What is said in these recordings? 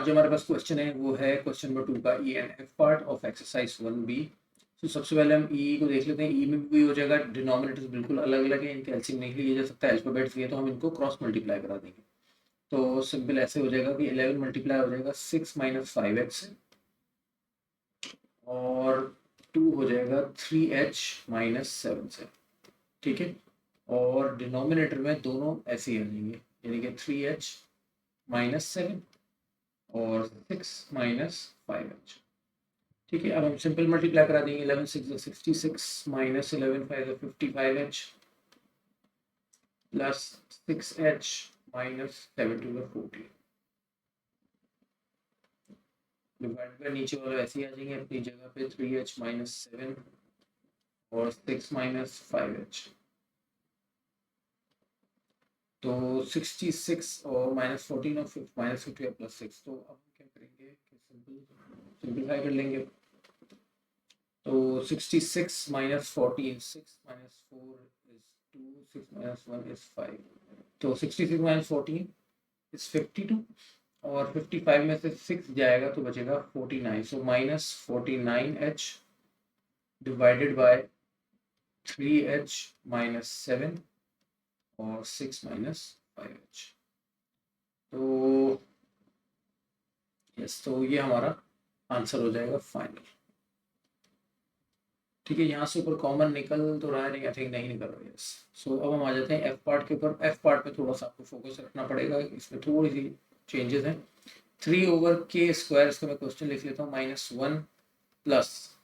जो हमारे पास क्वेश्चन है वो है क्वेश्चन नंबर 2 का E and F part of exercise 1B। तो सबसे पहले हम ई को देख लेते हैं। ई में भी हो जाएगा, डिनोमिनेटर्स बिल्कुल अलग अलग है, इनके एलसीएम नहीं लिया जा सकता, अल्फाबेट्स दिए तो हम इनको क्रॉस मल्टीप्लाई करा देंगे। तो सिंपल ऐसे हो जाएगा कि 11 मल्टीप्लाई हो जाएगा 6 माइनस 5h से, और 2 हो जाएगा 3h माइनस 7 से। ठीक है, और डिनोमिनेटर में दोनों ऐसे ही आ जाएंगे, यानी कि 3h माइनस 7 और 6 माइनस 5h। ठीक है, अब हम सिंपल मल्टीप्लाई करा देंगे। 11 6 66 minus 11 5 55h plus 6h minus 7 2 40। Divide कर नीचे वाले ऐसे ही आ जाएंगे अपनी जगह पे, 3h माइनस 7 और 6 माइनस 5h। तो 66 और माइनस 14 और माइनस 50 प्लस 6। तो अब हम क्या करेंगे कि सिंपलीफाई कर लेंगे। तो 66 minus 14, 6 minus 4 is 2, 6 minus 1 is 5। तो 66 माइनस 14 इज 52, और 55 में से 6 जाएगा तो बचेगा 49। So minus 49h divided by 3h minus 7 और 6 माइनस 5h। तो यस, तो ये हमारा आंसर हो जाएगा फाइनल। ठीक है, यहाँ से ऊपर कॉमन निकल तो रहा है, नहीं आई थिंक नहीं निकल रहा है। यस, सो अब हम आ जाते हैं एफ पार्ट के ऊपर। एफ पार्ट पे थोड़ा सा आपको फोकस रखना पड़ेगा, इसमें थोड़ी सी चेंजेस हैं। 3/k², इसका मैं क्वेश्चन लिख लेता हूँ, -1 प्लस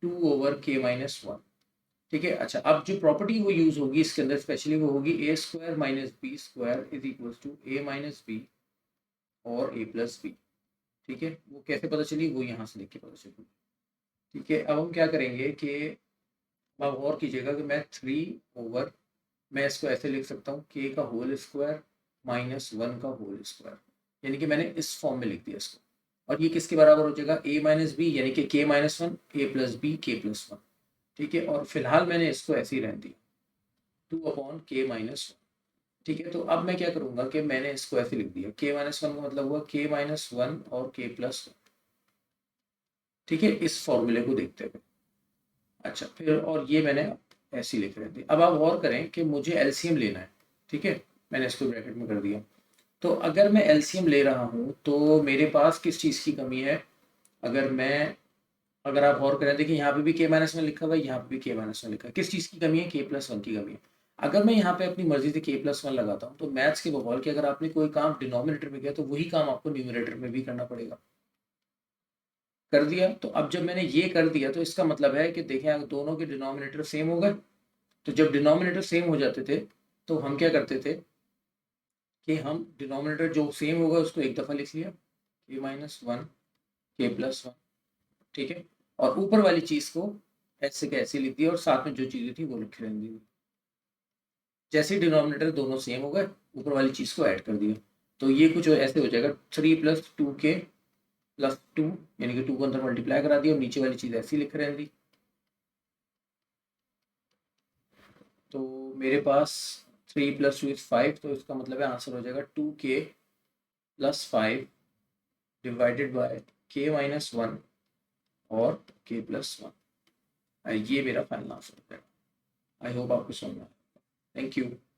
2/k-1। ठीक है, अच्छा, अब जो प्रॉपर्टी वो यूज होगी इसके अंदर स्पेशली वो होगी a² minus b² is equal to a minus b और a प्लस बी। ठीक है, वो कैसे पता चली, वो यहाँ से देख के पता चली। ठीक है, अब हम क्या करेंगे कि अब गौर कीजिएगा कि मैं इसको ऐसे लिख सकता हूँ, k का होल स्क्वायर माइनस 1 का होल स्क्वायर, यानी कि मैंने इस फॉर्म में लिख दिया इसको। और ये किसके बराबर हो जाएगा, a माइनस बी, यानी कि k minus 1, a plus b, k plus 1। ठीक है, और फिलहाल मैंने इसको ऐसे ही रहने दिया, 2/k माइनस 1। ठीक है, तो अब मैं क्या करूंगा कि मैंने इसको ऐसे लिख दिया, k माइनस 1 का मतलब हुआ k माइनस 1 और k प्लस 1। ठीक है, इस फॉर्मूले को देखते हुए। अच्छा, फिर और ये मैंने ऐसी लिख रहे थे। अब आप गौर करें कि मुझे एलसीएम लेना है। ठीक है, मैंने इसको ब्रैकेट में कर दिया। तो अगर मैं एलसीएम ले रहा हूँ तो मेरे पास किस चीज़ की कमी है, अगर आप गौर करें, देखिए यहाँ पे भी k-1 लिखा हुआ है, यहाँ पे भी k-1 लिखा है। किस चीज़ की कमी है, k+1 की कमी है। अगर मैं यहाँ पे अपनी मर्जी से k+1 लगाता हूँ तो मैथ्स के बकौल कि अगर आपने कोई काम डिनोमिनेटर में किया तो वही काम आपको न्यूमरेटर में भी करना पड़ेगा। कर दिया, तो अब जब मैंने ये कर दिया तो इसका मतलब है कि देखें, अगर दोनों के डिनोमिनेटर सेम हो गए, तो जब डिनोमिनेटर सेम हो जाते थे तो हम क्या करते थे कि हम डिनोमिनेटर जो सेम होगा उसको एक दफ़ा लिख लिया, k-1 k+1। ठीक है, और ऊपर वाली चीज़ को ऐसे कैसे लिख दिया और साथ में जो चीज़ें थी वो लिख रहने दी। जैसे डिनोमिनेटर दोनों सेम हो गए, ऊपर वाली चीज़ को ऐड कर दिया, तो ये कुछ ऐसे हो जाएगा, 3 + 2k + 2, यानी कि 2 को अंदर मल्टीप्लाई करा दिया और नीचे वाली चीज़ ऐसी लिख रहने दी। तो मेरे पास 3 + 2 = 5, तो इसका मतलब है आंसर हो जाएगा 2k + 5 डिवाइडेड बाय k-1 और k+1। ये मेरा फाइनल आंसर है। आई होप आपको समझ में आया। Thank you.